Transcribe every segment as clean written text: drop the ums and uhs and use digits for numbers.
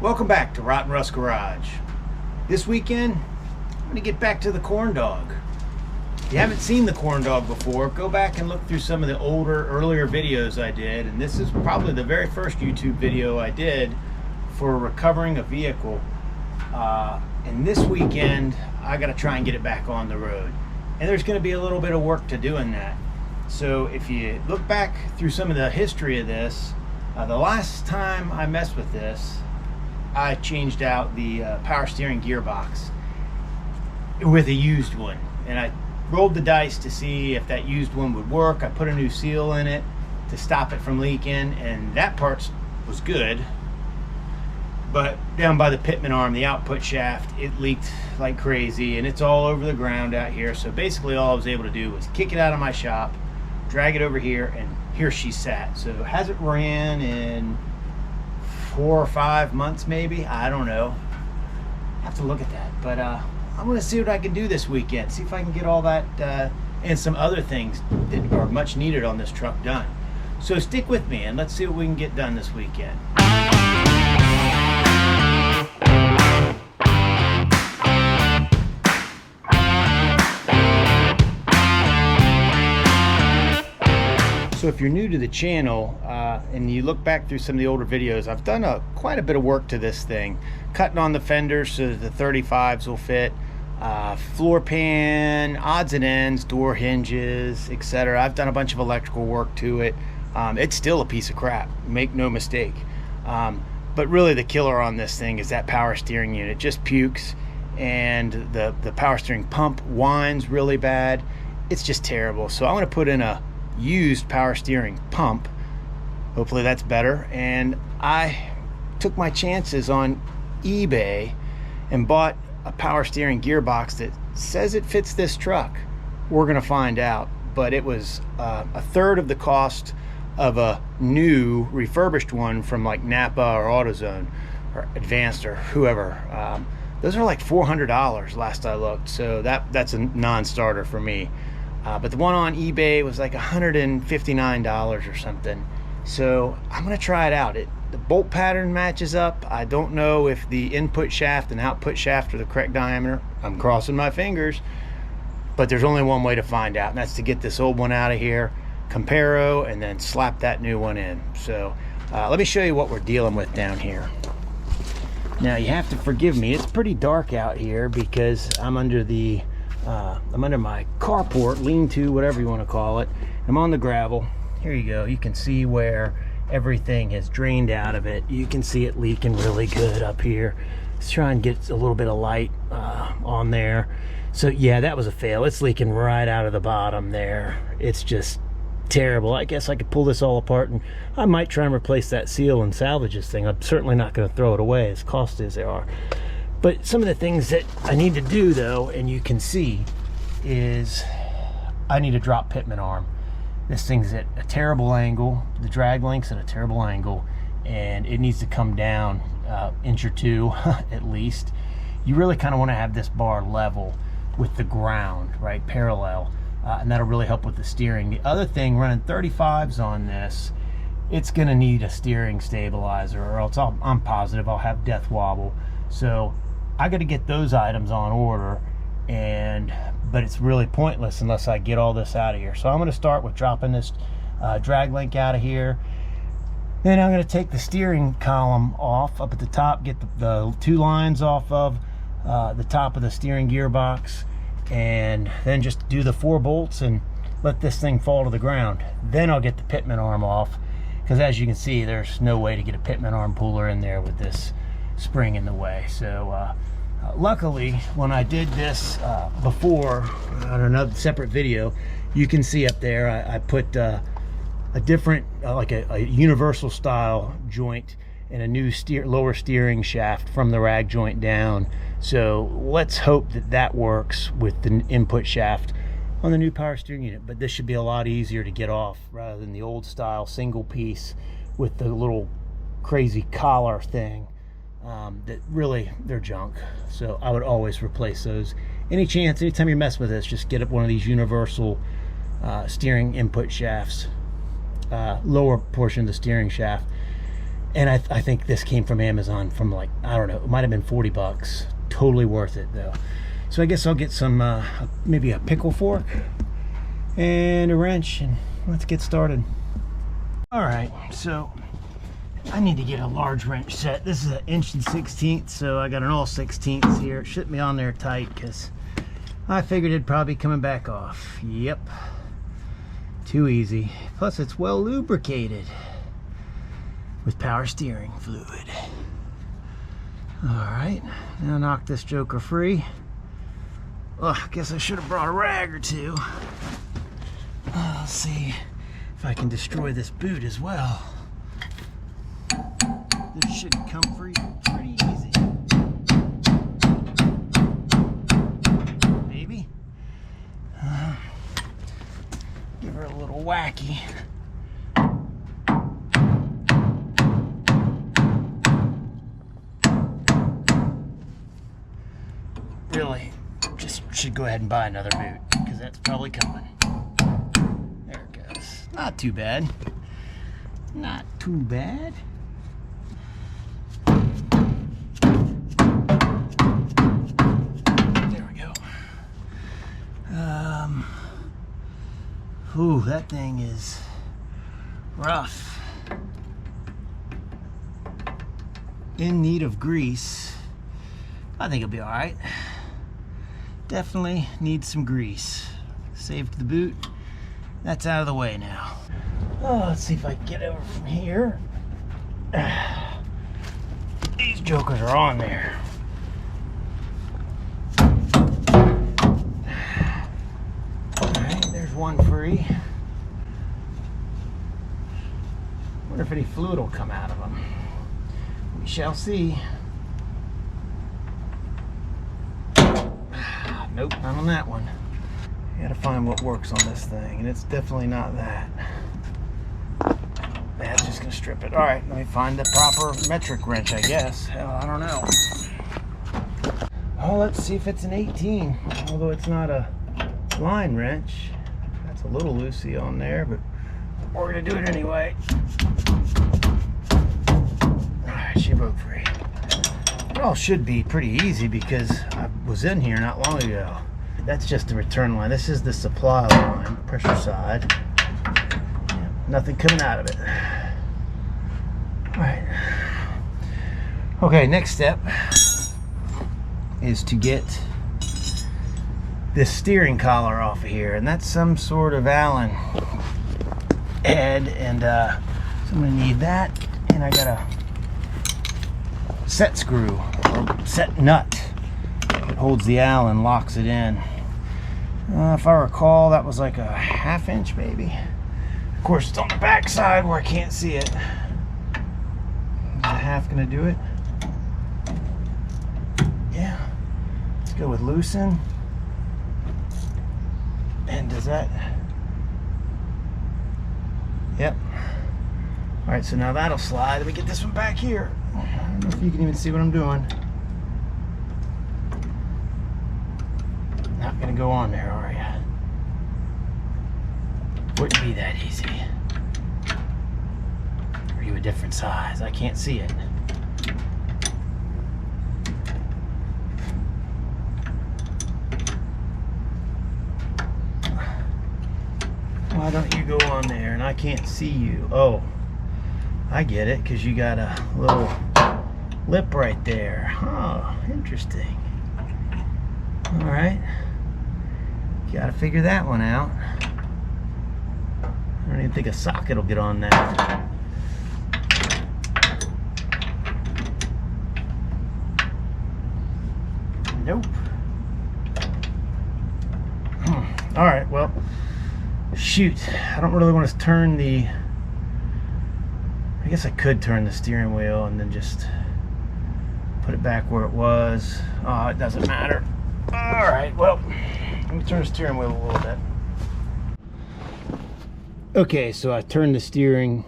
Welcome back to Rotten Rust Garage. This weekend, I'm going to get back to the corn dog. If you haven't seen the corn dog before, go back and look through some of the earlier videos I did. And this is probably the very first YouTube video I did for recovering a vehicle. And this weekend, I got to try and get it back on the road. And there's going to be a little bit of work to doing that. So if you look back through some of the history of this, the last time I messed with this, I changed out the power steering gearbox with a used one, and I rolled the dice to see if that used one would work. I put a new seal in it to stop it from leaking, and that part was good, but down by the pitman arm, the output shaft, it leaked like crazy, and it's all over the ground out here. So basically all I was able to do was kick it out of my shop, drag it over here, and here she sat. So it hasn't ran in 4 or 5 months maybe, I don't know, I have to look at that. But I'm gonna see what I can do this weekend, see if I can get all that and some other things that are much needed on this truck done. So stick with me and let's see what we can get done this weekend. So if you're new to the channel and you look back through some of the older videos, I've done quite a bit of work to this thing. Cutting on the fenders so that the 35s will fit, floor pan, odds and ends, door hinges, etc. I've done a bunch of electrical work to it. It's still a piece of crap, make no mistake. But really the killer on this thing is that power steering unit. It just pukes, and the power steering pump whines really bad. It's just terrible. So I'm going to put in a used power steering pump. Hopefully that's better. And I took my chances on eBay and bought a power steering gearbox that says it fits this truck. We're gonna find out, but it was a third of the cost of a new refurbished one from like Napa or AutoZone or Advanced or whoever. Those are like $400 last I looked, so that's a non-starter for me. But the one on eBay was like $159 or something. So I'm gonna try it out. The bolt pattern matches up. I don't know if the input shaft and output shaft are the correct diameter. I'm crossing my fingers, but there's only one way to find out, and that's to get this old one out of here, comparo, and then slap that new one in. So let me show you what we're dealing with down here. Now you have to forgive me, it's pretty dark out here because I'm under my carport, lean-to, whatever you want to call it. I'm on the gravel. Here you go. You can see where everything has drained out of it. You can see it leaking really good up here. Let's try and get a little bit of light on there. So yeah, that was a fail. It's leaking right out of the bottom there. It's just terrible. I guess I could pull this all apart, and I might try and replace that seal and salvage this thing. I'm certainly not going to throw it away, as costly as they are. But some of the things that I need to do though, and you can see, is I need to drop pitman arm. This thing's at a terrible angle. The drag link's at a terrible angle, and it needs to come down inch or two at least. You really kind of want to have this bar level with the ground, right, parallel, and that'll really help with the steering. The other thing, running 35s on this, it's going to need a steering stabilizer, or else I'm positive I'll have death wobble. So I got to get those items on order, but it's really pointless unless I get all this out of here. So I'm going to start with dropping this drag link out of here. Then I'm going to take the steering column off up at the top, get the 2 lines off of the top of the steering gearbox, and then just do the 4 bolts and let this thing fall to the ground. Then I'll get the pitman arm off, because as you can see, there's no way to get a pitman arm puller in there with this spring in the way. So luckily, when I did this before on another separate video, you can see up there I put a different like a universal style joint and a new lower steering shaft from the rag joint down. So let's hope that works with the input shaft on the new power steering unit. But this should be a lot easier to get off rather than the old style single piece with the little crazy collar thing. That really, they're junk. So I would always replace those. Anytime you mess with this, just get up one of these universal steering input shafts, lower portion of the steering shaft, And I think this came from Amazon from like, I don't know, it might have been 40 bucks. Totally worth it though. So I guess I'll get some, maybe a pickle fork and a wrench, and let's get started. All right, so I need to get a large wrench set. This is an 1/16", so I got an all 16ths here. It should be on there tight because I figured it'd probably be coming back off. Yep, too easy. Plus it's well lubricated with power steering fluid. All right, now knock this joker free. Oh, I guess I should have brought a rag or two. Let's see if I can destroy this boot as well. This should come free pretty easy. Maybe. Give her a little wacky. Really, just should go ahead and buy another boot because that's probably coming. There it goes. Not too bad. Not too bad. There we go. Ooh, that thing is rough. In need of grease. I think it'll be all right. Definitely needs some grease. Saved the boot. That's out of the way now. Oh, let's see if I can get over from here. These jokers are on there. Alright, there's one free. Wonder if any fluid will come out of them. We shall see. Nope, not on that one. You gotta find what works on this thing, and it's definitely not that. That's just gonna strip it. All right, let me find the proper metric wrench, I guess. Hell, I don't know. Oh, let's see if it's an 18, although it's not a line wrench. That's a little loosey on there, but we're gonna do it anyway. All right, she broke free. It all should be pretty easy because I was in here not long ago. That's just the return line. This is the supply line, pressure side. Yeah, nothing coming out of it. All right. Okay, next step is to get this steering collar off of here, and that's some sort of Allen head, and so I'm gonna need that, and I got a set screw or set nut that holds the Allen, locks it in. If I recall, that was like a 1/2 inch maybe. Of course, it's on the back side where I can't see it. Is a 1/2 gonna do it? Yeah. Let's go with loosen. And does that? Yep. All right, so now that'll slide. Let me get this one back here. I don't know if you can even see what I'm doing. Not gonna go on there, are you? Wouldn't be that easy. Are you a different size? I can't see it. Why don't you go on there and I can't see you? Oh, I get it, because you got a little lip right there. Oh, interesting. All right. Got to figure that one out. I don't even think a socket will get on that. Nope. All right, well, shoot. I don't really want to turn the... I guess I could turn the steering wheel and then just put it back where it was. Oh, it doesn't matter. All right, well, let me turn the steering wheel a little bit. Okay, so I turned the steering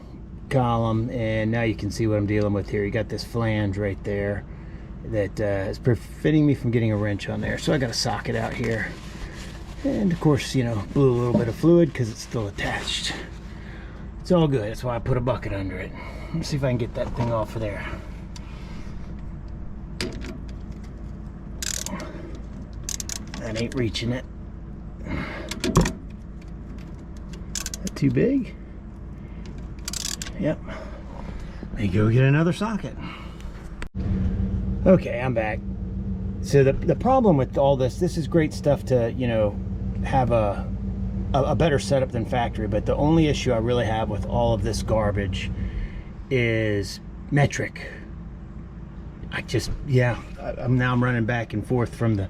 column, and now you can see what I'm dealing with here. You got this flange right there that is preventing me from getting a wrench on there. So I got a socket out here. And of course, you know, blew a little bit of fluid because it's still attached. It's all good. That's why I put a bucket under it. Let me see if I can get that thing off of there. That ain't reaching it. That too big? Yep. Let me go get another socket. Okay, I'm back. So the problem with all this is great stuff to, you know, have a better setup than factory, but the only issue I really have with all of this garbage is metric. I'm running back and forth from the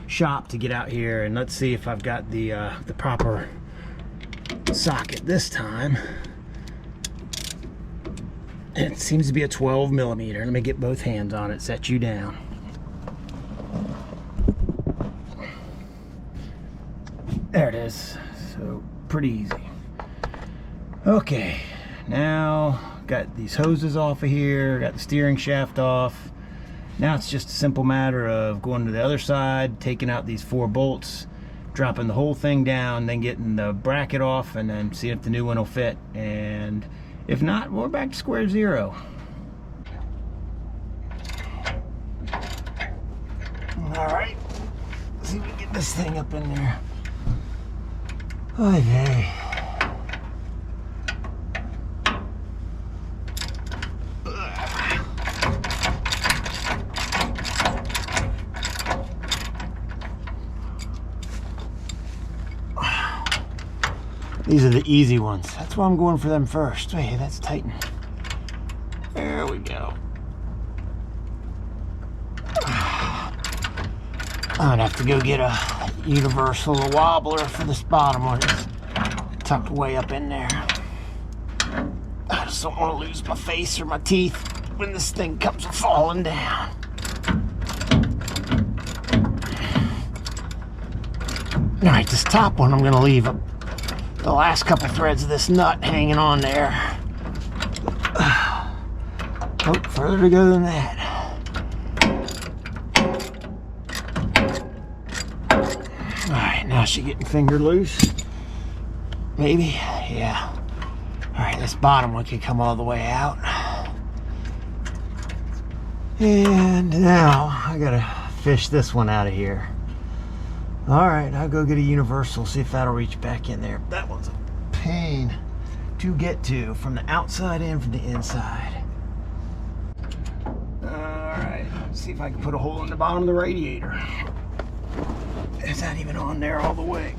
shop to get out here, and let's see if I've got the proper socket this time. It seems to be a 12 millimeter. Let me get both hands on it, set you down. There it is. So pretty easy. Okay, now got these hoses off of here, got the steering shaft off. Now it's just a simple matter of going to the other side, taking out these 4 bolts, dropping the whole thing down, then getting the bracket off, and then see if the new one will fit. And if not, we're back to square zero. All right, let's see if we can get this thing up in there. Okay. These are the easy ones. That's why I'm going for them first. Wait, that's tighten. There we go. I'm gonna have to go get a universal wobbler for this bottom one. It's tucked way up in there. I just don't want to lose my face or my teeth when this thing comes falling down. All right, this top one I'm gonna leave the last couple threads of this nut hanging on there. Oh, further to go than that. Alright, now she getting finger loose. Maybe? Yeah. Alright, this bottom one can come all the way out. And now I gotta fish this one out of here. Alright, I'll go get a universal, see if that'll reach back in there. That one's a pain to get to from the outside and from the inside. Alright, let's see if I can put a hole in the bottom of the radiator. Is that even on there all the way?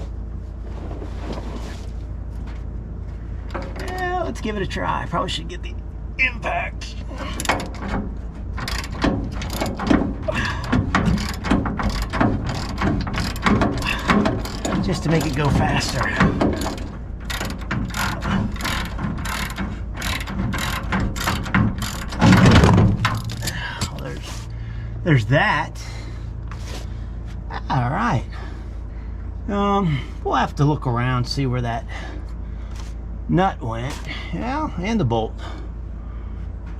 Yeah, let's give it a try. Probably should get the impact. Just to make it go faster. Well, there's that. All right. We'll have to look around, see where that nut went. Yeah, and the bolt.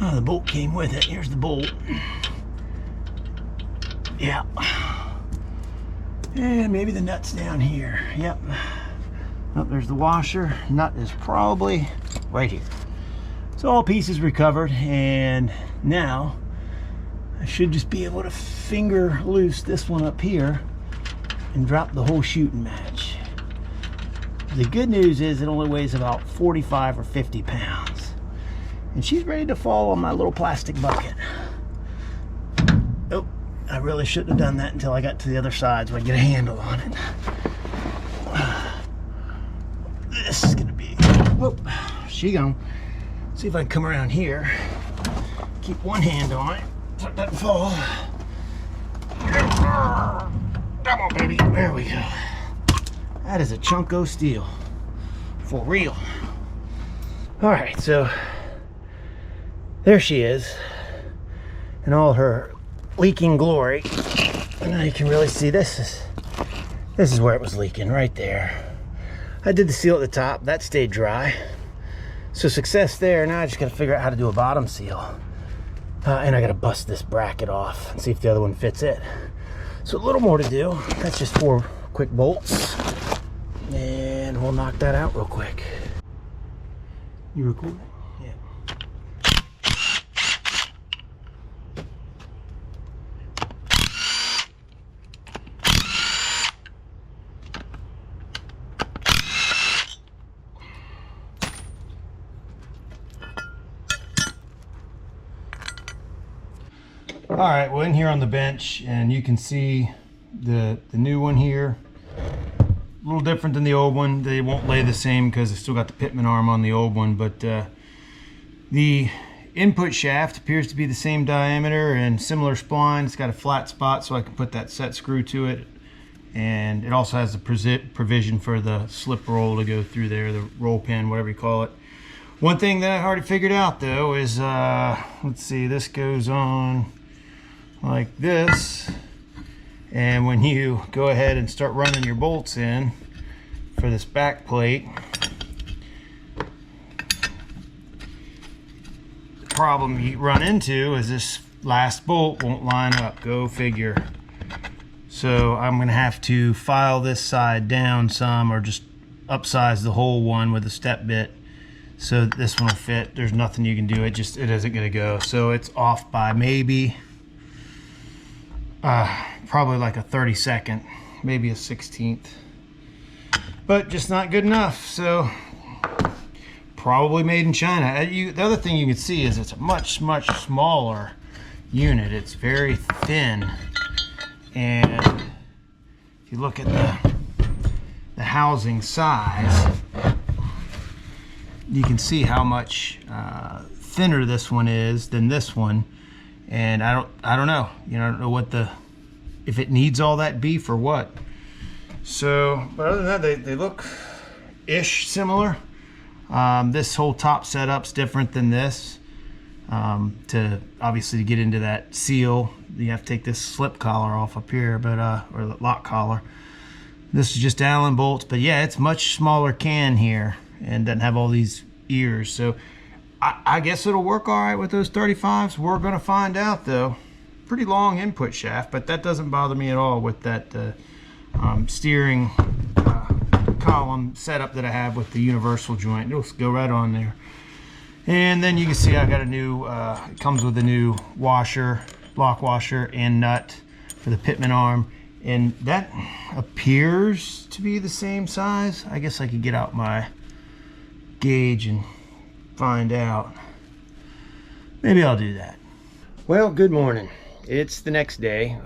Oh, the bolt came with it. Here's the bolt. Yeah. And maybe the nut's down here. Yep. Oh, there's the washer. Nut is probably right here. So all pieces recovered, and now I should just be able to finger loose this one up here and drop the whole shooting match. The good news is it only weighs about 45 or 50 pounds. And she's ready to fall on my little plastic bucket. Oh. I really shouldn't have done that until I got to the other side so I get a handle on it. This is gonna be, whoop, she gone. See if I can come around here. Keep one hand on it so it doesn't fall. Come on, baby, there we go. That is a chunk of steel, for real. All right, so there she is in all her leaking glory. And now you can really see this is where it was leaking, right there. I did the seal at the top, that stayed dry. So success there. Now I just gotta figure out how to do a bottom seal. And I gotta bust this bracket off and see if the other one fits it. So a little more to do. That's just 4 quick bolts. And we'll knock that out real quick. You recording? Yeah. All right, well, in here on the bench, and you can see the new one here. A little different than the old one. They won't lay the same because I still got the pitman arm on the old one, but the input shaft appears to be the same diameter and similar spline. It's got a flat spot so I can put that set screw to it, and it also has the provision for the slip roll to go through there, the roll pin, whatever you call it. One thing that I already figured out though is, let's see, this goes on like this, and when you go ahead and start running your bolts in for this back plate, the problem you run into is this last bolt won't line up. Go figure. So I'm gonna have to file this side down some, or just upsize the whole one with a step bit so this one will fit. There's nothing you can do. It isn't gonna go. So it's off by maybe probably like a 32nd, maybe a 16th, but just not good enough. So probably made in China. The other thing you can see is it's a much smaller unit. It's very thin, and if you look at the housing size, you can see how much thinner this one is than this one. And I don't know, I don't know if it needs all that beef or what. So, but other than that, they look ish similar. This whole top setup's different than this. Obviously to get into that seal, you have to take this slip collar off up here, but or the lock collar. This is just Allen bolts, but yeah, it's much smaller can here and doesn't have all these ears. So I guess it'll work all right with those 35s. We're gonna find out though. Pretty long input shaft, but that doesn't bother me at all with that steering column setup that I have with the universal joint. It'll go right on there. And then you can see I got a new, it comes with a new washer, lock washer and nut for the pitman arm. And that appears to be the same size. I guess I could get out my gauge and find out. Maybe I'll do that. Well, good morning. It's the next day.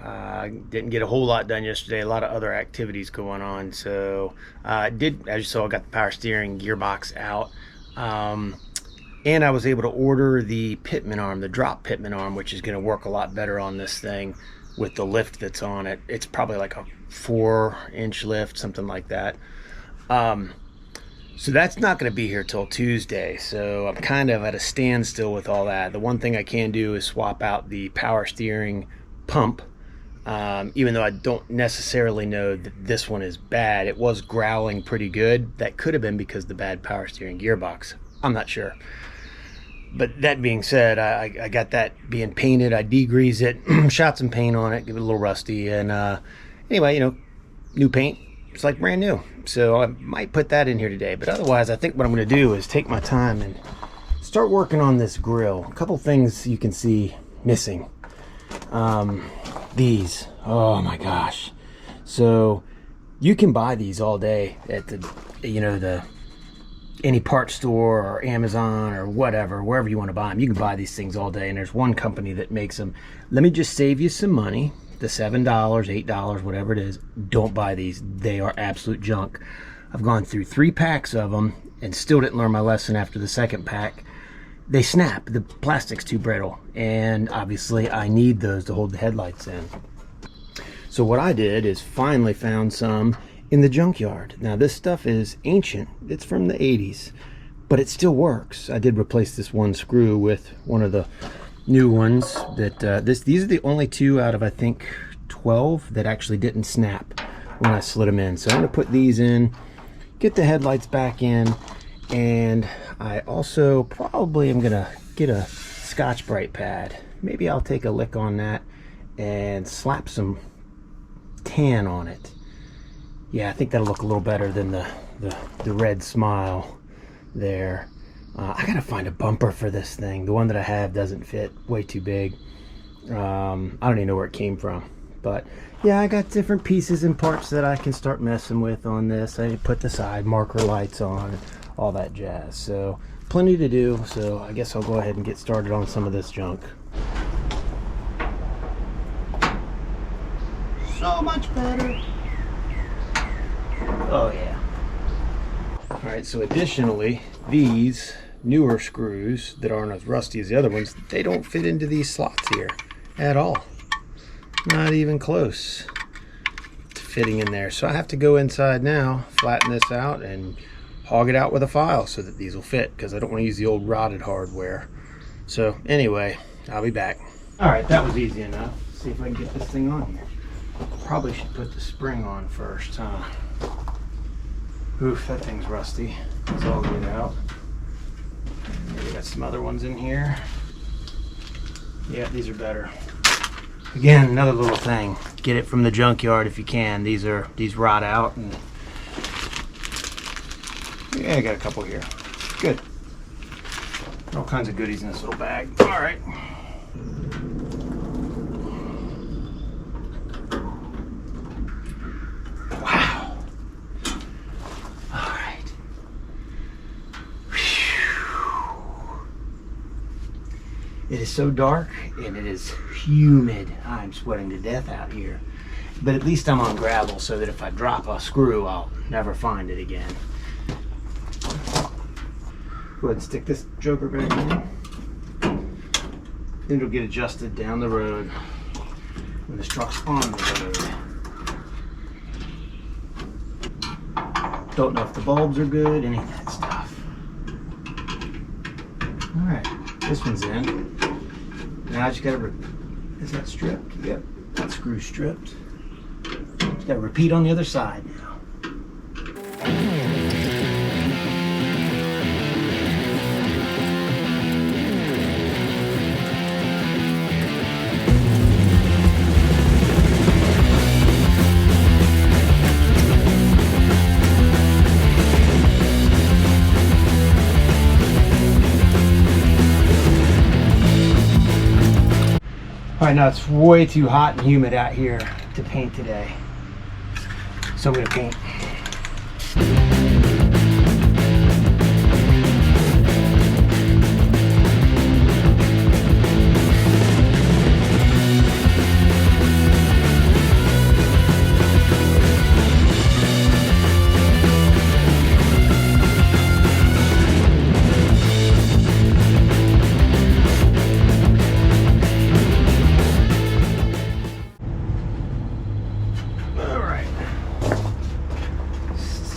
Didn't get a whole lot done yesterday. A lot of other activities going on. So as you saw, I got the power steering gearbox out. And I was able to order the pitman arm, the drop pitman arm, which is going to work a lot better on this thing with the lift that's on it. It's probably like a 4-inch lift, something like that. So that's not going to be here till Tuesday. So I'm kind of at a standstill with all that. The one thing I can do is swap out the power steering pump. Even though I don't necessarily know that this one is bad. It was growling pretty good. That could have been because of the bad power steering gearbox. I'm not sure. But that being said, I got that being painted. I degreased it, shot some paint on it, give it a little rusty. And anyway, new paint. It's like brand new. So I might put that in here today. But otherwise, I think what I'm going to do is take my time and start working on this grill. A couple things you can see missing. These. Oh my gosh. So you can buy these all day at the any parts store or Amazon or whatever, wherever you want to buy them. You can buy these things all day, and there's one company that makes them. Let me just save you some money. The $7, $8, whatever it is. Don't buy these. They are absolute junk. I've gone through 3 packs of them and still didn't learn my lesson after the second pack. They snap. The plastic's too brittle, and obviously I need those to hold the headlights in. So what I did is finally found some in the junkyard. Now this stuff is ancient. It's from the 80s, but it still works. I did replace this one screw with one of the new ones that these are the only 2 out of I think 12 that actually didn't snap when I slid them in. So I'm gonna put these in, get the headlights back in, and I also probably am gonna get a Scotch-Brite pad. Maybe I'll take a lick on that and slap some tan on it. Yeah, I think that'll look a little better than the red smile there. I gotta find a bumper for this thing. The one that I have doesn't fit, way too big. I don't even know where it came from. But yeah, I got different pieces and parts that I can start messing with on this. I put the side marker lights on, all that jazz. So plenty to do. So I guess I'll go ahead and get started on some of this junk. so much better. Oh yeah. All right, so additionally, these newer screws that aren't as rusty as the other ones, they don't fit into these slots here at all. Not even close to fitting in there. So I have to go inside now, flatten this out, and hog it out with a file so that these will fit, because I don't want to use the old rotted hardware. So anyway, I'll be back. All right, that was easy enough. Let's see if I can get this thing on here. Probably should put the spring on first, huh? Oof, that thing's rusty. Let's all get it out. We got some other ones in here. Yeah, these are better. Again, another little thing. Get it from the junkyard if you can. These rot out, and yeah, I got a couple here. Good. All kinds of goodies in this little bag. All right. Wow. All right. Whew. It is so dark and it is humid. I'm sweating to death out here. But at least I'm on gravel, so that if I drop a screw, I'll never find it again. Go ahead and stick this joker back in. Then it'll get adjusted down the road when this truck's on the road. Don't know if the bulbs are good, any of that stuff. Alright, this one's in. Now I just gotta, is that stripped? Yep, that screw's stripped. Just gotta repeat on the other side now. Alright, now it's way too hot and humid out here to paint today, so I'm going to paint.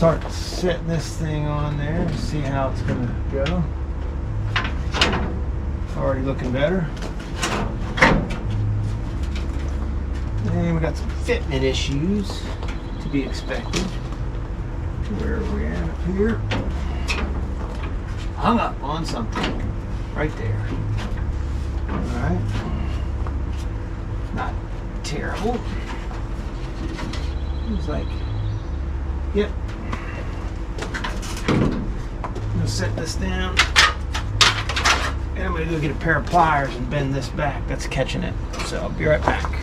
Start setting this thing on there, see how it's going to go. Already looking better. And we got some fitment issues to be expected. Where are we at up here? Hung up on something right there. Alright. Not terrible. Seems like, yep. I'm gonna set this down, and I'm gonna go get a pair of pliers and bend this back. That's catching it. So I'll be right back.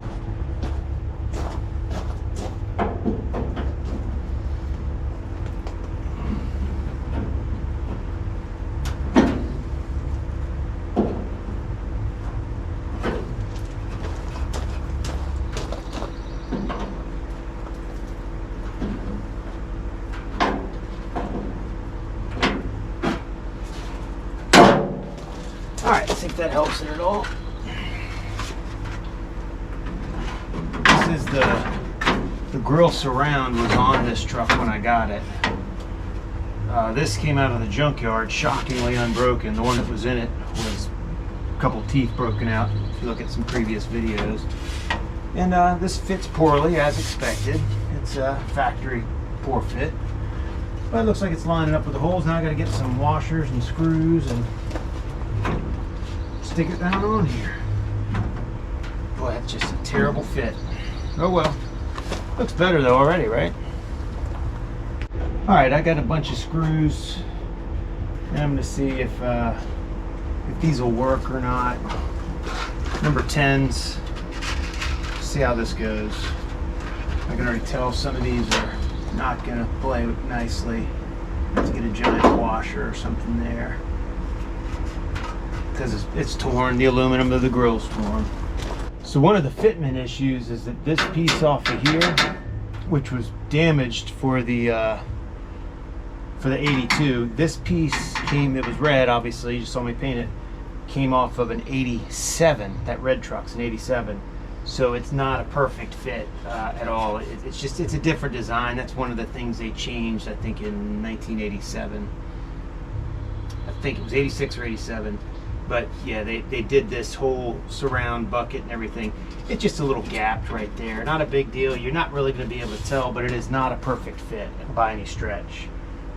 Alright, see if that helps it at all. This is the grill surround was on this truck when I got it. This came out of the junkyard, shockingly unbroken. The one that was in it was a couple teeth broken out, if you look at some previous videos. And this fits poorly, as expected. It's a factory poor fit. But it looks like it's lining up with the holes. Now I got to get some washers and screws and stick it down on here. Boy, that's just a terrible fit. Oh well. Looks better though already, right? Alright, I got a bunch of screws. And I'm going to see if these will work or not. Number 10s. See how this goes. I can already tell some of these are not going to play nicely. Let's get a giant washer or something there. Because it's torn, the aluminum of the grill's torn. So one of the fitment issues is that this piece off of here, which was damaged for the 82, this piece came, it was red, obviously, you just saw me paint it, came off of an 87. That red truck's an 87. So it's not a perfect fit at all. It's a different design. That's one of the things they changed, I think, in 1987. I think it was 86 or 87. But yeah, they did this whole surround bucket and everything. It's just a little gapped right there. Not a big deal. You're not really going to be able to tell, but it is not a perfect fit by any stretch.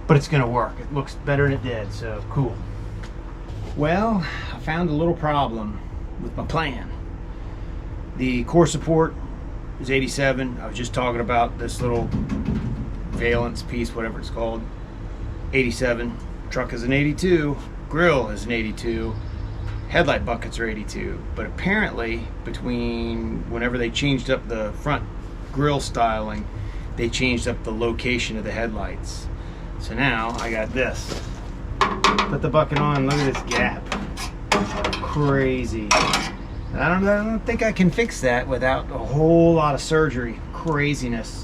But it's going to work. It looks better than it did, so cool. Well, I found a little problem with my plan. The core support is 87. I was just talking about this little valence piece, whatever it's called. 87. Truck is an 82. Grill is an 82. Headlight buckets are 82. But apparently, between whenever they changed up the front grill styling, they changed up the location of the headlights. So now I got this. Put the bucket on, look at this gap. Crazy. I don't think I can fix that without a whole lot of surgery. Craziness.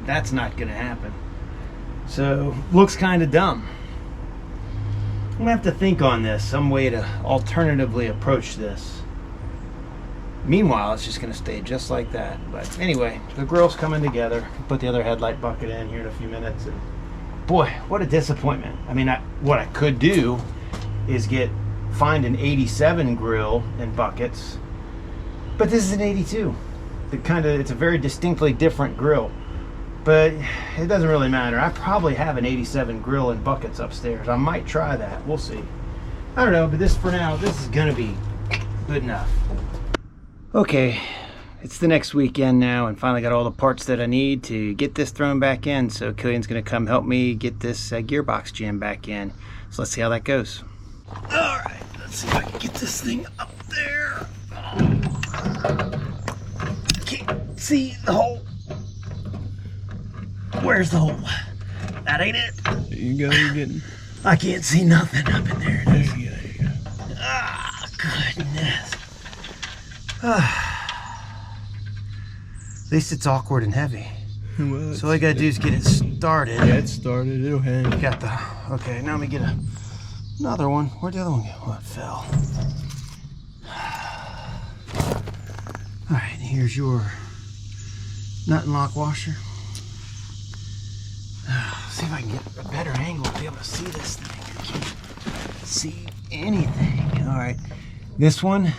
That's not gonna happen. So, looks kind of dumb. I'm gonna have to think on this, some way to alternatively approach this. Meanwhile, it's just gonna stay just like that. But anyway, the grill's coming together. Put the other headlight bucket in here in a few minutes. And boy, what a disappointment. I mean, what I could do is find an 87 grill and buckets, but this is an 82. It's a very distinctly different grill. But it doesn't really matter. I probably have an 87 grill and buckets upstairs. I might try that. We'll see. I don't know, but for now, this is gonna be good enough. Okay, it's the next weekend now, and finally got all the parts that I need to get this thrown back in. So Killian's gonna come help me get this gearbox jammed back in. So let's see how that goes. All right, let's see if I can get this thing up there. Can't see the hole. Where's the hole? That ain't it. There you go, you're getting. I can't see nothing up in there. There you go, there you go. Ah, goodness. At least it's awkward and heavy. Well, so all I gotta do is get it started. Yeah, it's started. It'll hang. Got the. Okay, now let me get another one. Where'd the other one go? Oh, it fell. All right, here's your nut and lock washer. See if I can get a better angle to be able to see this thing. I can't see anything. All right, this one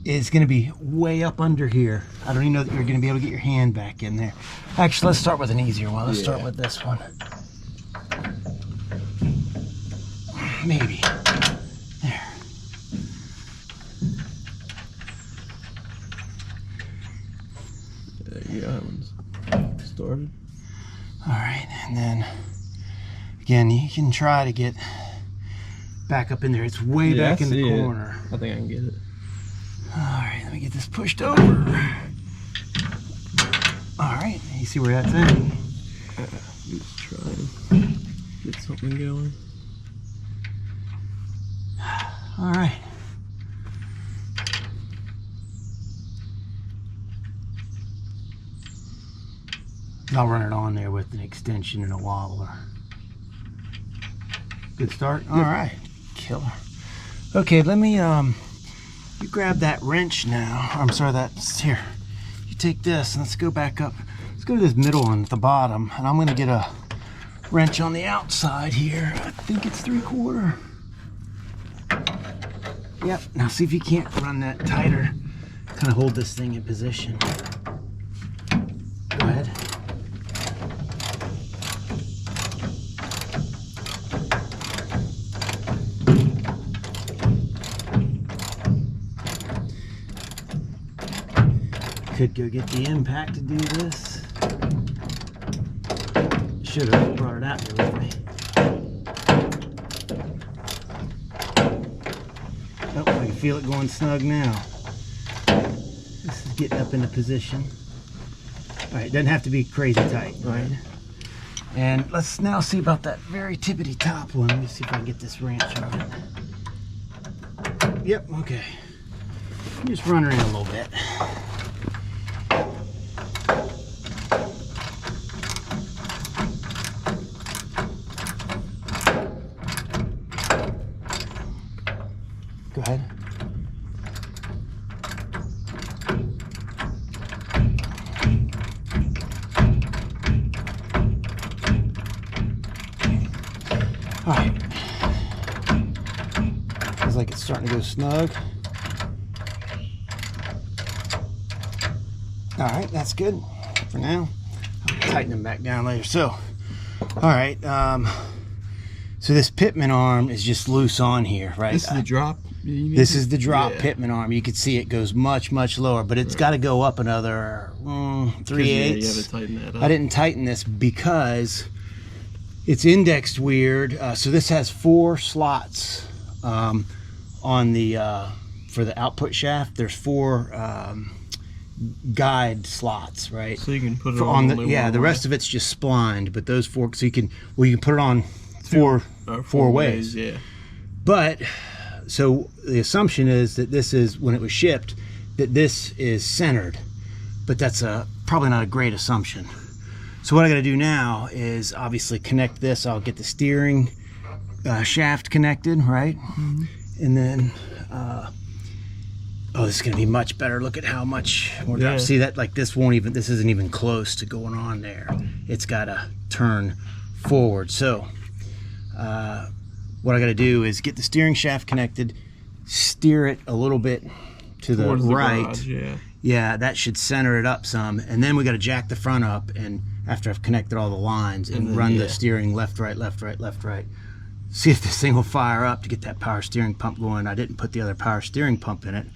is going to be way up under here. I don't even know that you're going to be able to get your hand back in there. Actually, let's start with an easier one. Let's start with this one. Maybe. There. There you go. That one's started. All right, and then again, you can try to get back up in there. It's way back in the corner. I think I can get it. All right, let me get this pushed over. All right, you see where that's at? Just try and get something going. All right. I'll run it on there with an extension and a wobbler. Good start? All right, killer. Okay, let me, you grab that wrench now. I'm sorry, that's here. You take this and let's go back up. Let's go to this middle one at the bottom, and I'm gonna get a wrench on the outside here. I think it's 3/4. Yep, now see if you can't run that tighter. Kind of hold this thing in position. Go ahead. Could go get the impact to do this. Should have brought it out here with me. Oh, I can feel it going snug now. This is getting up into position. All right, doesn't have to be crazy tight, right? And let's now see about that very tippity top one. Let me see if I can get this wrench on it. Yep, okay. Just run her in a little bit. Go ahead. All right. Feels like it's starting to go snug. All right, that's good for now. I'll tighten them back down later. So, all right. So this pitman arm is just loose on here, right? This is the drop. This is the drop pitman arm. You can see it goes much, much lower, but it's got to go up another 3/8. Yeah, you have to tighten that up. I didn't tighten this because it's indexed weird. So this has 4 slots on the for the output shaft. There's 4 guide slots, right? So you can put it on the yeah. The rest of it's just splined, but those 4, so you can put it on four ways. Yeah. But so the assumption is that this is, when it was shipped, that this is centered, but that's probably not a great assumption. So what I got to do now is obviously connect this. I'll get the steering shaft connected, right? Mm-hmm. And then oh, this is gonna be much better. Look at how much more drop. See that, like this isn't even close to going on there. It's gotta turn forward. So what I gotta do is get the steering shaft connected, steer it a little bit to the right. Garage, yeah, that should center it up some. And then we gotta jack the front up, and after I've connected all the lines, and then, run the steering left, right, left, right, left, right. See if this thing will fire up to get that power steering pump going. I didn't put the other power steering pump in it.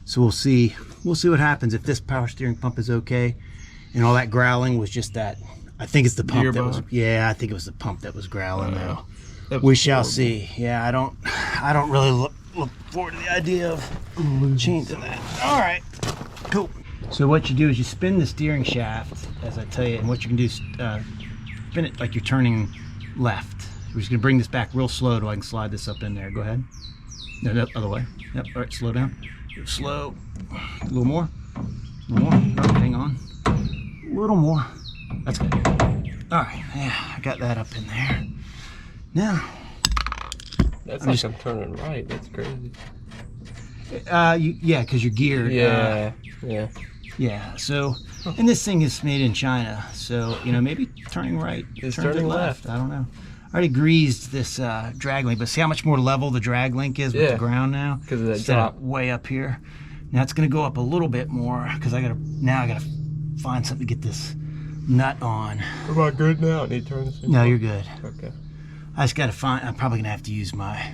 So we'll see what happens if this power steering pump is okay, and all that growling was just that. I think it's the pump that was. Yeah, I think it was the pump that was growling there. We shall see. Yeah, I don't really look forward to the idea of changing that. All right, cool. So what you do is you spin the steering shaft, as I tell you, and what you can do is spin it like you're turning left. We're just gonna bring this back real slow so I can slide this up in there. Go ahead. No, other way. Yep. All right, slow down. Slow. A little more. A little more. No, hang on. A little more. That's good. All right. Yeah, I got that up in there. Now. That's like I'm turning right. That's crazy. Yeah, because you're geared. Yeah. Yeah. So, and this thing is made in China, so maybe turning right. It's turning left. I don't know. I already greased this drag link, but see how much more level the drag link is with the ground now? Because of that drop. Way up here. Now it's going to go up a little bit more because I gotta find something to get this nut on. Am I good now? Need to turn this in? No, you're good. Okay. I just got to find. I'm probably going to have to use my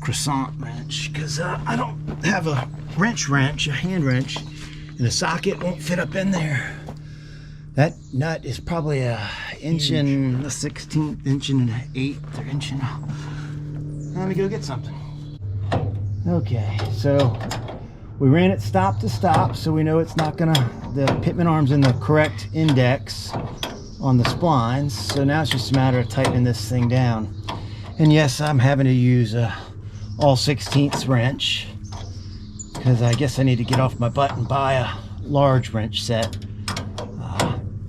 croissant wrench because I don't have a hand wrench, and the socket won't fit up in there. That nut is probably a inch and a 16th, inch and an 1/8 or inch and. Let me go get something. Okay, so we ran it stop to stop, so we know it's not gonna. The pitman arm's in the correct index on the splines. So now it's just a matter of tightening this thing down. And yes, I'm having to use a all 16ths wrench because I guess I need to get off my butt and buy a large wrench set.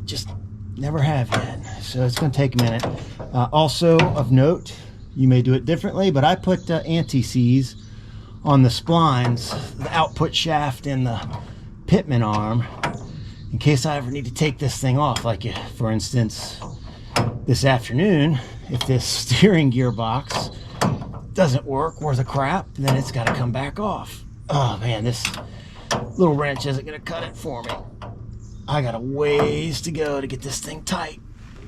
Just never have yet, so it's going to take a minute. Also of note, you may do it differently, but I put anti-seize on the splines, the output shaft and the pitman arm, in case I ever need to take this thing off. Like, for instance, this afternoon, if this steering gearbox doesn't work worth a crap, then it's got to come back off. Oh man, this little wrench isn't going to cut it for me. I got a ways to go to get this thing tight.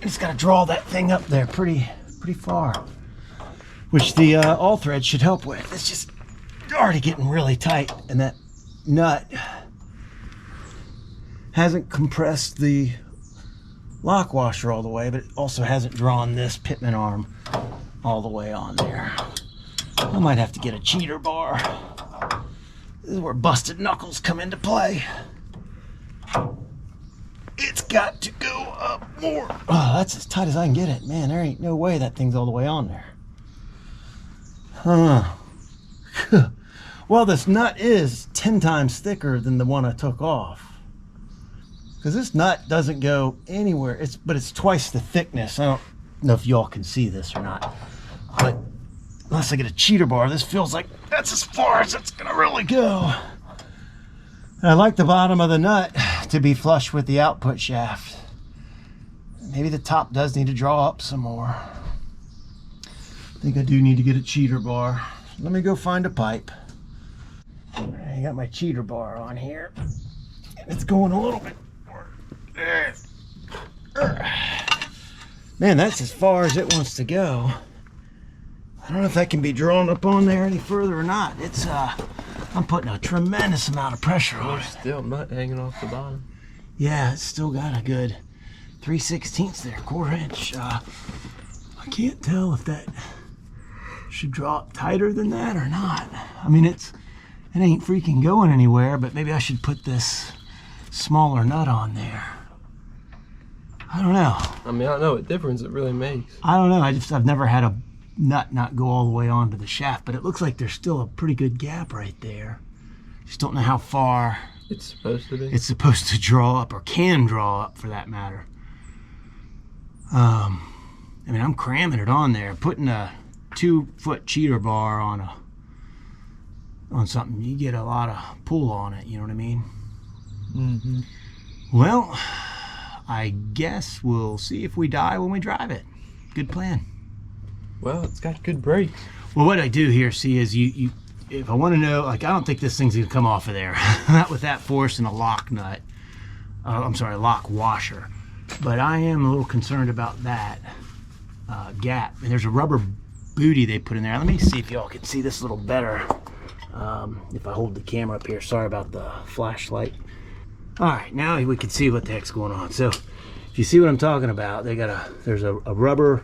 It's got to draw that thing up there pretty far, which the all thread should help with. It's just already getting really tight, and that nut hasn't compressed the lock washer all the way, but it also hasn't drawn this pitman arm all the way on there. I might have to get a cheater bar. This is where busted knuckles come into play. It's got to go up more. Oh, that's as tight as I can get it. Man, there ain't no way that thing's all the way on there. Well, this nut is 10 times thicker than the one I took off. Because this nut doesn't go anywhere. But it's twice the thickness. I don't know if y'all can see this or not. But unless I get a cheater bar, this feels like that's as far as it's gonna really go. And I like the bottom of the nut to be flush with the output shaft. Maybe the top does need to draw up some more. I think I do need to get a cheater bar. Let me go find a pipe. I got my cheater bar on here. It's going a little bit. Man, that's as far as it wants to go. I don't know if that can be drawn up on there any further or not. It's I'm putting a tremendous amount of pressure on it. Still nut hanging off the bottom. Yeah, it's still got a good 3/16 there, 1/4 inch. I can't tell if that should drop tighter than that or not. I mean, it ain't freaking going anywhere, but maybe I should put this smaller nut on there. I don't know. I mean, I don't know what difference it really makes. I don't know. I've never had a nut not go all the way onto the shaft, but it looks like there's still a pretty good gap right there. Just don't know how far it's supposed to be. It's supposed to draw up, or can draw up for that matter. I mean, I'm cramming it on there, putting a 2-foot cheater bar on something. You get a lot of pull on it. You know what I mean? Mm-hmm. Well, I guess we'll see if we die when we drive it. Good plan. Well, it's got good brakes. Well, what I do here, see, is you if I want to know, like, I don't think this thing's gonna come off of there. Not with that force and a lock nut. I'm sorry, lock washer. But I am a little concerned about that gap. And there's a rubber booty they put in there. Let me see if y'all can see this a little better. If I hold the camera up here. Sorry about the flashlight. All right, now we can see what the heck's going on. So, if you see what I'm talking about, there's a rubber,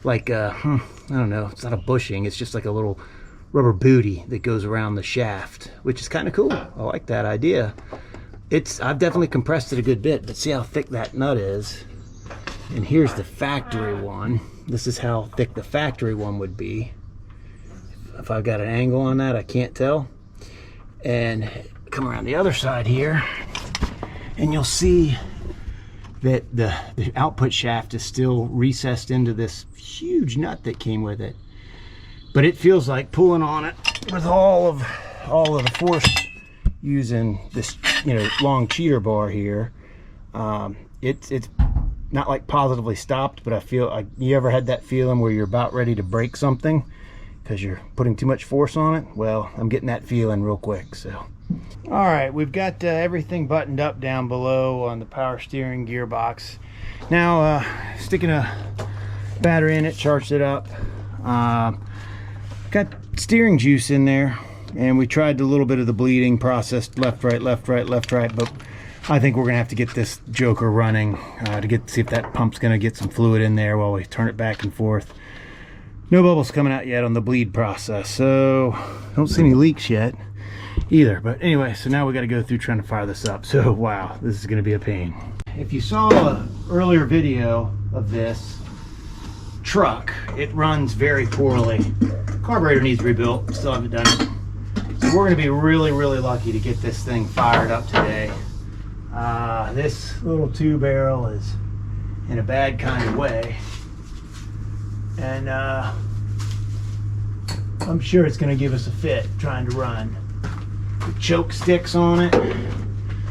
like I don't know, it's not a bushing, it's just like a little rubber booty that goes around the shaft, which is kind of cool. I like that idea. I've definitely compressed it a good bit, but see how thick that nut is. And here's the factory one. This is how thick the factory one would be. If I've got an angle on that, I can't tell. And come around the other side here, and you'll see that the output shaft is still recessed into this huge nut that came with it. But it feels like pulling on it with all of the force using this, long cheater bar here. It's not like positively stopped, but I feel like, you ever had that feeling where you're about ready to break something because you're putting too much force on it? Well, I'm getting that feeling real quick. So, all right, we've got everything buttoned up down below on the power steering gearbox. Now, sticking a battery in it, charged it up. Got steering juice in there, and we tried a little bit of the bleeding process, left, right, left, right, left, right, but I think we're gonna have to get this joker running to see if that pump's gonna get some fluid in there while we turn it back and forth. No bubbles coming out yet on the bleed process, so don't see any leaks yet either. But anyway, so now we got to go through trying to fire this up. So wow, this is going to be a pain. If you saw an earlier video of this truck, it runs very poorly. Carburetor needs rebuilt, still haven't done it. So we're going to be really, really lucky to get this thing fired up today. This little 2-barrel is in a bad kind of way, and I'm sure it's going to give us a fit trying to run. The choke sticks on it,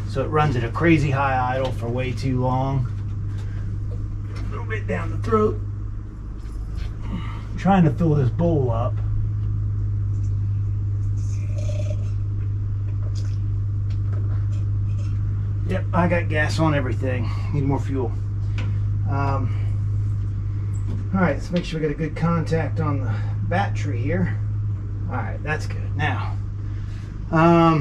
so it runs at a crazy high idle for way too long. A little bit down the throat. I'm trying to fill this bowl up. Yep, I got gas on everything. Need more fuel. All right, let's make sure we got a good contact on the battery here. All right, that's good. Now, I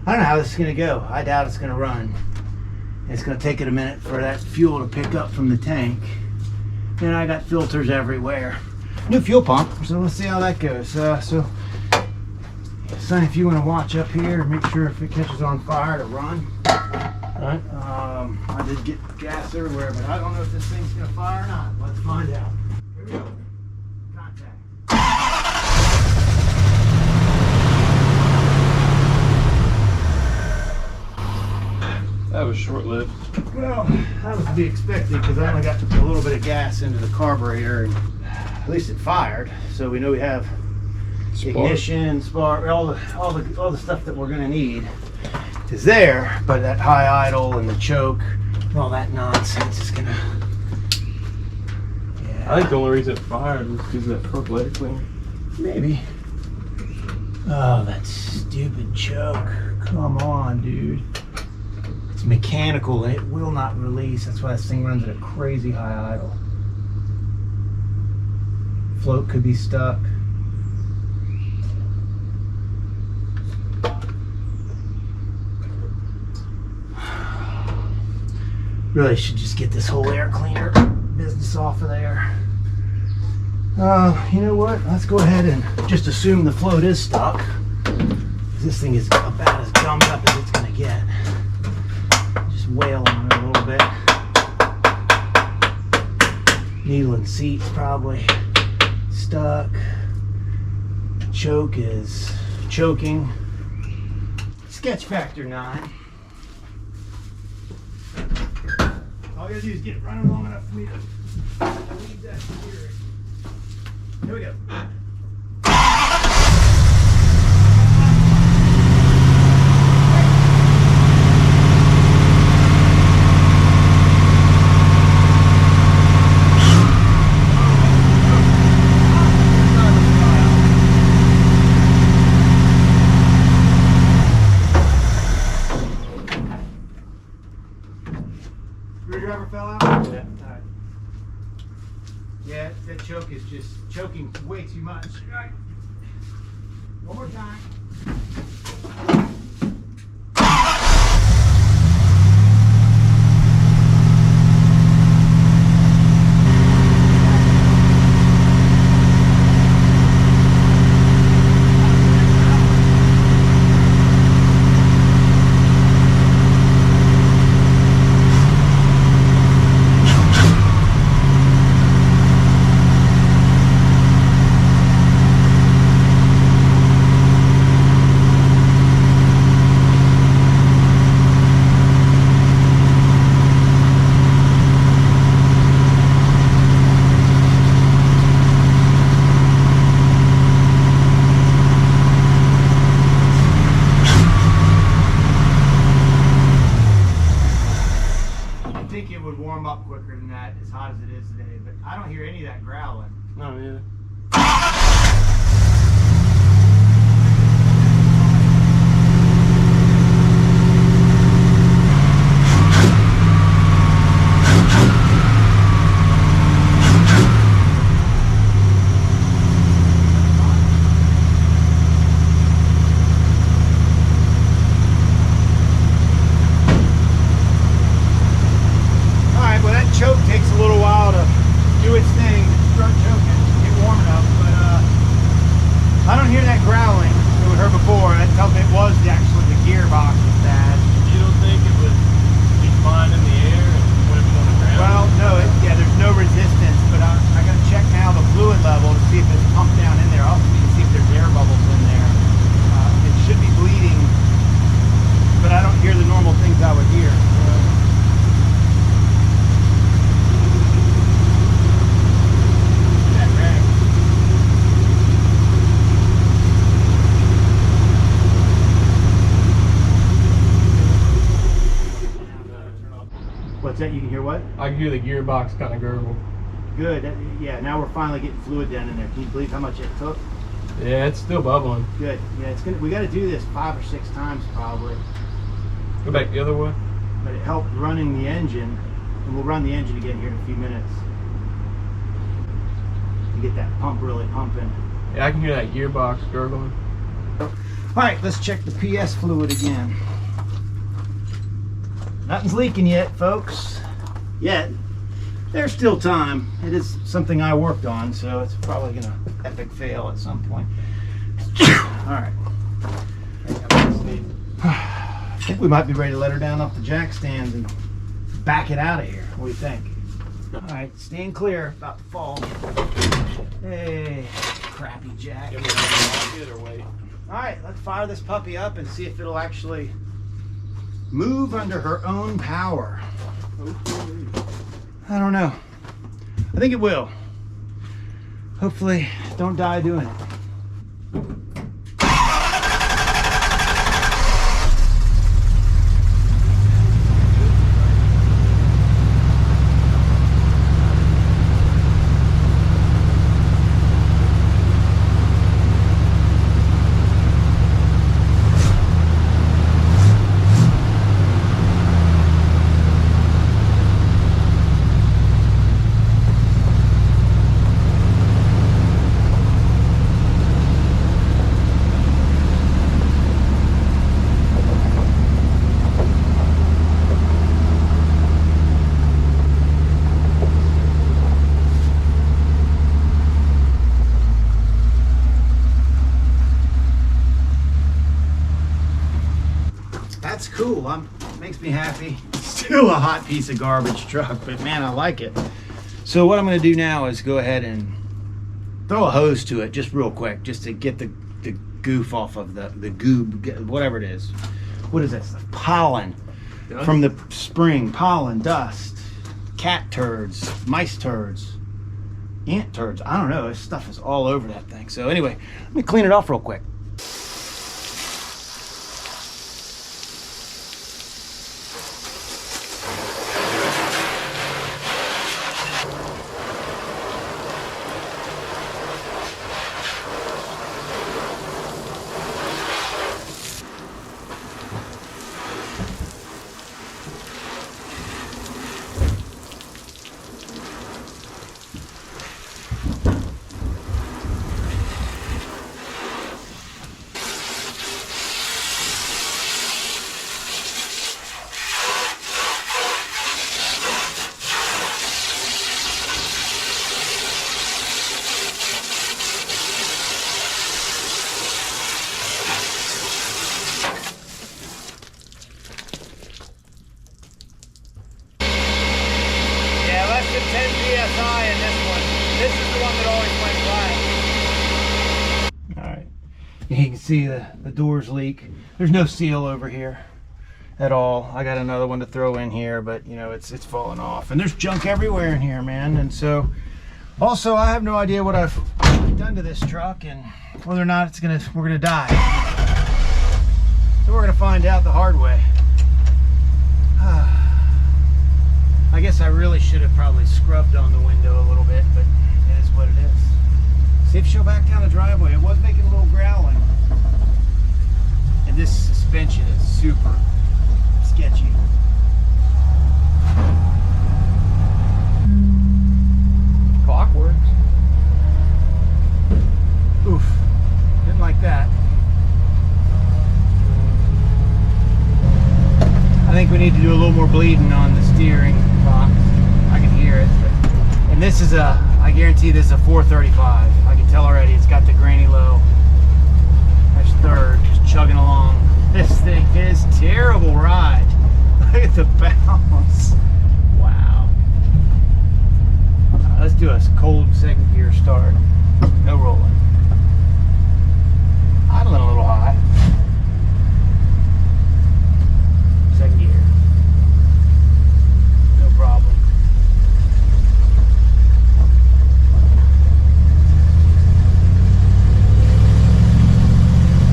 don't know how this is gonna go. I doubt it's gonna run. It's gonna take it a minute for that fuel to pick up from the tank. And I got filters everywhere. New fuel pump, so let's see how that goes. So, Sonny, if you wanna watch up here and make sure if it catches on fire to run. All right. I did get gas everywhere, but I don't know if this thing's gonna fire or not. Let's find out. Here we go. Contact. was short-lived. Well, that was to be expected because I only got a little bit of gas into the carburetor, and at least it fired. So we know we have ignition, spark, all the stuff that we're gonna need is there. But that high idle and the choke and all that nonsense is gonna. Yeah. I think the only reason it fired was because of that percolator cleaner. Maybe. Oh, that stupid choke. Come on, dude. It's mechanical and it will not release. That's why this thing runs at a crazy high idle. Float could be stuck. Really should just get this whole air cleaner business off of there. You know what? Let's go ahead and just assume the float is stuck. This thing is about as gummed up as it's gonna get. Just wail on it a little bit. Needle and seat's probably stuck. Choke is choking. Sketch factor 9. All you gotta do is get it running long enough for me to leave that steering. Here we go. Screwdriver fell out? Yeah. All right. Yeah, that choke is just choking way too much. All right. One more time. Up quicker than that, as hot as it is today, but I don't hear any of that growling. No, neither. Choke takes a little while to do its thing, start choking, get warm enough, but I don't hear that growling that we heard before. That tells me it was actually the gearbox was bad. You don't think it would be flying in the air and put it on the ground? Well, no, yeah, there's no resistance, but I got to check now the fluid level to see if it's pumped down in there. I also need to see if there's air bubbles in there. It should be bleeding, but I don't hear the normal things I would hear. What's that? You can hear what? I can hear the gearbox kind of gurgle. Good. Yeah, now we're finally getting fluid down in there. Can you believe how much it took? Yeah, it's still bubbling. Good. Yeah, it's gonna. We got to do this 5 or 6 times probably. Go back the other way. But it helped running the engine, and we'll run the engine again here in a few minutes to get that pump really pumping. Yeah, I can hear that gearbox gurgling. All right, let's check the PS fluid again. Nothing's leaking yet, folks. Yet. There's still time. It is something I worked on, so it's probably gonna epic fail at some point. All right. I think we might be ready to let her down off the jack stands and back it out of here. What do you think? All right, stand clear. About to fall. Hey, crappy jack. Or wait. All right, let's fire this puppy up and see if it'll actually move under her own power. I don't know. I think it will. Hopefully, don't die doing it. That's cool. Makes me happy. Still a hot piece of garbage truck, but man, I like it. So what I'm going to do now is go ahead and throw a hose to it just real quick, just to get the goof off of the goob, whatever it is. What is that stuff? Pollen from the spring. Pollen, dust, cat turds, mice turds, ant turds. I don't know. This stuff is all over that thing. So anyway, let me clean it off real quick. You can see the doors leak. There's no seal over here at all. I got another one to throw in here, but you know, it's falling off. And there's junk everywhere in here, man. And so, also, I have no idea what I've done to this truck and whether or not we're gonna die. So we're gonna find out the hard way. I guess I really should have probably scrubbed on the window a little bit, but it is what it is. See if she'll back down the driveway. It was making a little growling. And this suspension is super sketchy. Clockwork. Oof. Didn't like that. I think we need to do a little more bleeding on the steering box. I can hear it. And this is I guarantee this is a 435. I can tell already it's got the granny low. That's third, just chugging along. This thing is terrible ride. Look at the bounce. Wow. Let's do a cold second gear start. No rolling. Idling a little high. Second gear. No problem.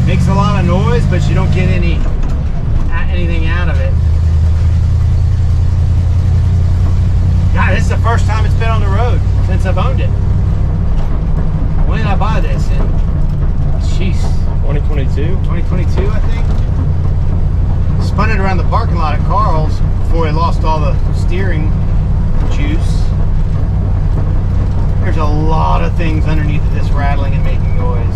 Makes a lot of noise, but you don't get anything out of it. God, this is the first time it's been on the road since I've owned it. When did I buy this? Jeez. 2022? 2022, I think. Spun it around the parking lot at Carl's before he lost all the steering juice. There's a lot of things underneath of this rattling and making noise.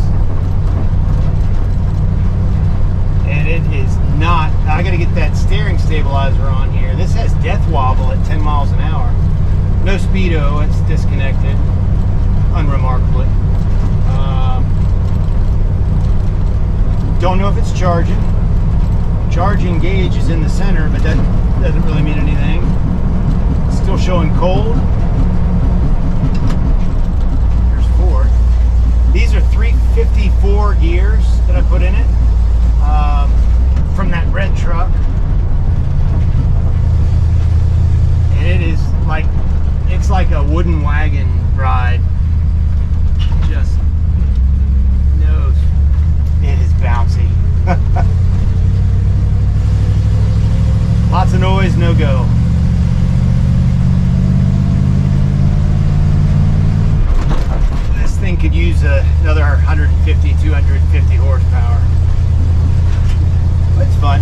And it is not, I gotta get that steering stabilizer on here. This has death wobble at 10 miles an hour. No speedo, it's disconnected, unremarkably. Don't know if it's charging. Charging gauge is in the center, but that doesn't really mean anything. It's still showing cold. There's four. These are 354 gears that I put in it. From that red truck. like a wooden wagon ride. Just knows it is bouncy. Lots of noise, no go. This thing could use another 150, 250 horsepower. But it's fun.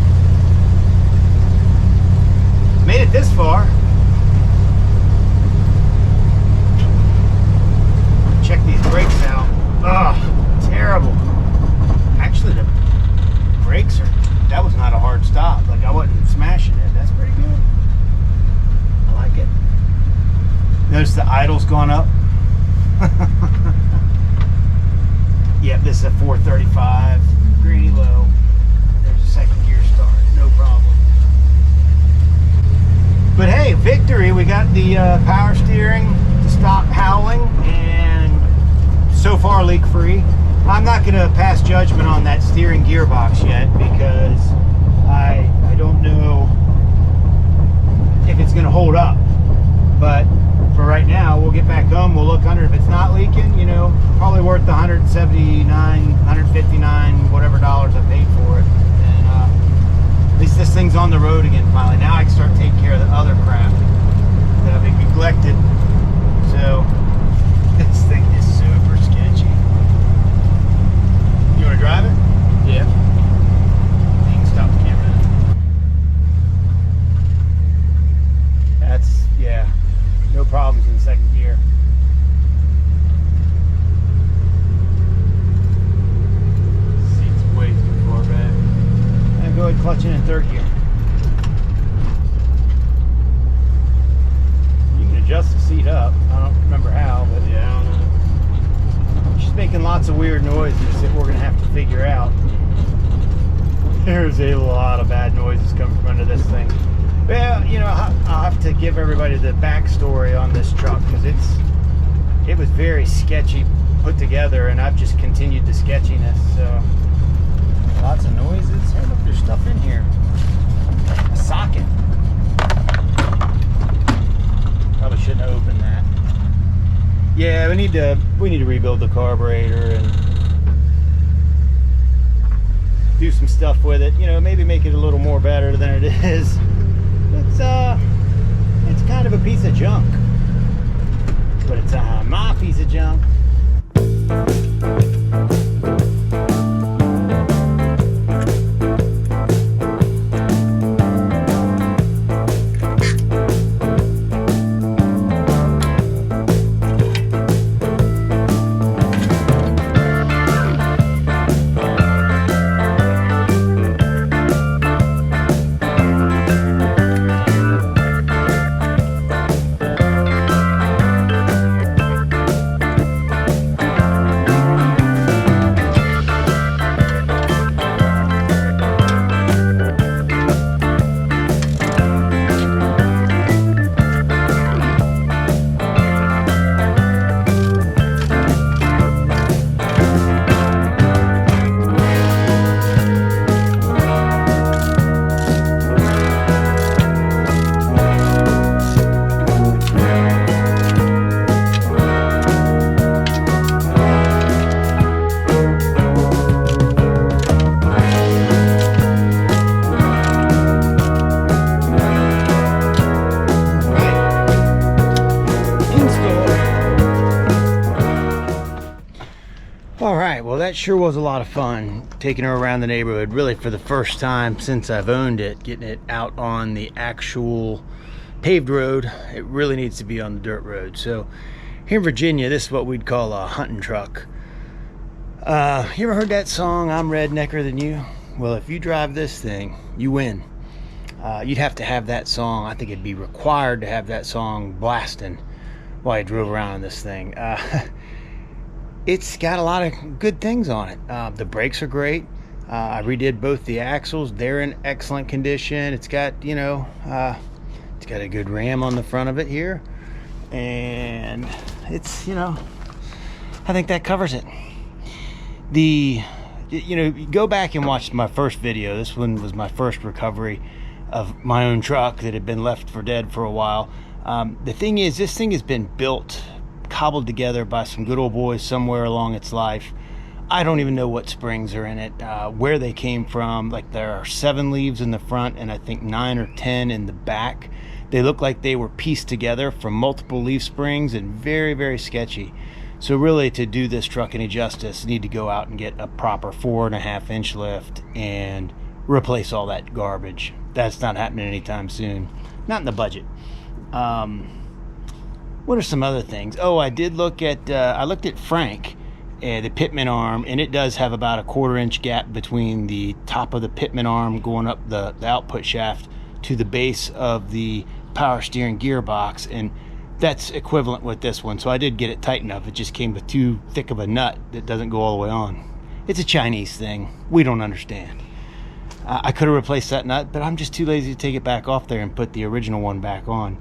Made it this far. Check these brakes out. Oh, terrible. Actually, the brakes that was not a hard stop. Like, I wasn't smashing it. That's pretty good. I like it. Notice the idle's gone up. Yep, this is a 435. Greeny low. There's a second gear start. No problem. But hey, victory. We got the power steering to stop howling, and so far leak free. I'm not going to pass judgment on that steering gearbox yet, because I don't know if it's going to hold up. But for right now, we'll get back home, we'll look under. If it's not leaking, you know, probably worth the $179, $159, whatever dollars I paid for it. And at least this thing's on the road again finally. Now I can start taking care of the other crap that I've neglected. So this thing is super sketchy. You want to drive it? Yeah. You can stop the camera. That's, yeah, no problems in second gear. Seat's way too far back. And go ahead clutching in third gear. You can adjust the seat up. I don't remember how, but yeah, I don't know. She's making lots of weird noises that we're going to have to figure out. There's a lot of bad noises coming from under this thing. Well, you know, I'll have to give everybody the backstory on this truck, because it was very sketchy put together, and I've just continued the sketchiness. So lots of noises. Hey, look, there's stuff in here. A socket. Probably shouldn't have opened that. Yeah, we need to rebuild the carburetor and do some stuff with it. You know, maybe make it a little more better than it is. It's kind of a piece of junk, but it's my piece of junk. Well, that sure was a lot of fun, taking her around the neighborhood, really for the first time since I've owned it, getting it out on the actual paved road. It really needs to be on the dirt road. So here in Virginia, this is what we'd call a hunting truck. You ever heard that song, I'm Rednecker Than You? Well, if you drive this thing, you win. You'd have to have that song. I think it'd be required to have that song blasting while you drove around in this thing. It's got a lot of good things on it. The brakes are great. I redid both the axles. They're in excellent condition. It's got, you know, it's got a good ram on the front of it here. And it's, you know, I think that covers it. You know, go back and watch my first video. This one was my first recovery of my own truck that had been left for dead for a while. The thing is, this thing has been built, cobbled together by some good old boys somewhere along its life. I don't even know what springs are in it, where they came from. Like, there are 7 leaves in the front and I think 9 or 10 in the back. They look like they were pieced together from multiple leaf springs, and very, very sketchy. So really, to do this truck any justice, you need to go out and get a proper 4.5 inch lift and replace all that garbage. That's not happening anytime soon. Not in the budget. What are some other things? Oh, I did look at, I looked at Frank, the pitman arm, and it does have about a 1/4 inch gap between the top of the pitman arm going up the output shaft to the base of the power steering gearbox, and that's equivalent with this one. So I did get it tightened up. It just came with too thick of a nut that doesn't go all the way on. It's a Chinese thing. We don't understand. I could have replaced that nut, but I'm just too lazy to take it back off there and put the original one back on.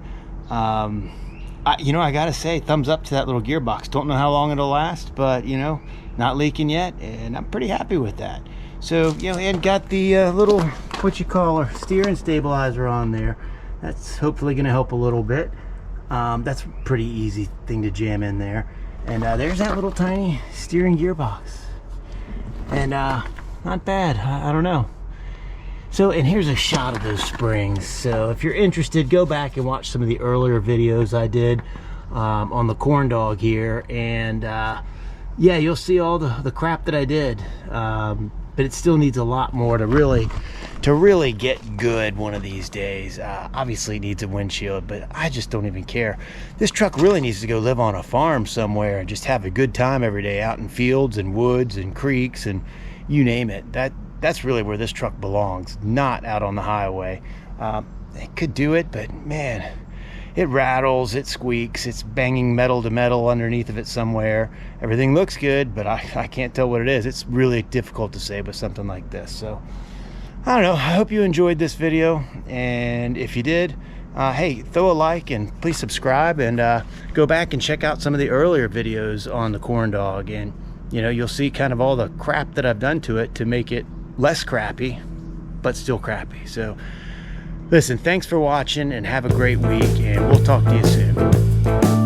You know, I gotta say, thumbs up to that little gearbox. Don't know how long it'll last, but you know, not leaking yet, and I'm pretty happy with that. So, you know, and got the little, what you call her, steering stabilizer on there. That's hopefully gonna help a little bit. That's a pretty easy thing to jam in there. And there's that little tiny steering gearbox. And not bad, I don't know. So, and here's a shot of those springs. So if you're interested, go back and watch some of the earlier videos I did on the corn dog here, and yeah, you'll see all the crap that I did, but it still needs a lot more to really get good one of these days. Obviously it needs a windshield, but I just don't even care. This truck really needs to go live on a farm somewhere and just have a good time every day out in fields and woods and creeks and you name it. That's really where this truck belongs, not out on the highway. It could do it, but man, it rattles, it squeaks, it's banging metal to metal underneath of it somewhere. Everything looks good, but I can't tell what it is. It's really difficult to say with something like this. So I don't know, I hope you enjoyed this video, and if you did, hey, throw a like and please subscribe, and go back and check out some of the earlier videos on the corn dog, and you know, you'll see kind of all the crap that I've done to it to make it less crappy, but still crappy. So listen, thanks for watching and have a great week, and we'll talk to you soon.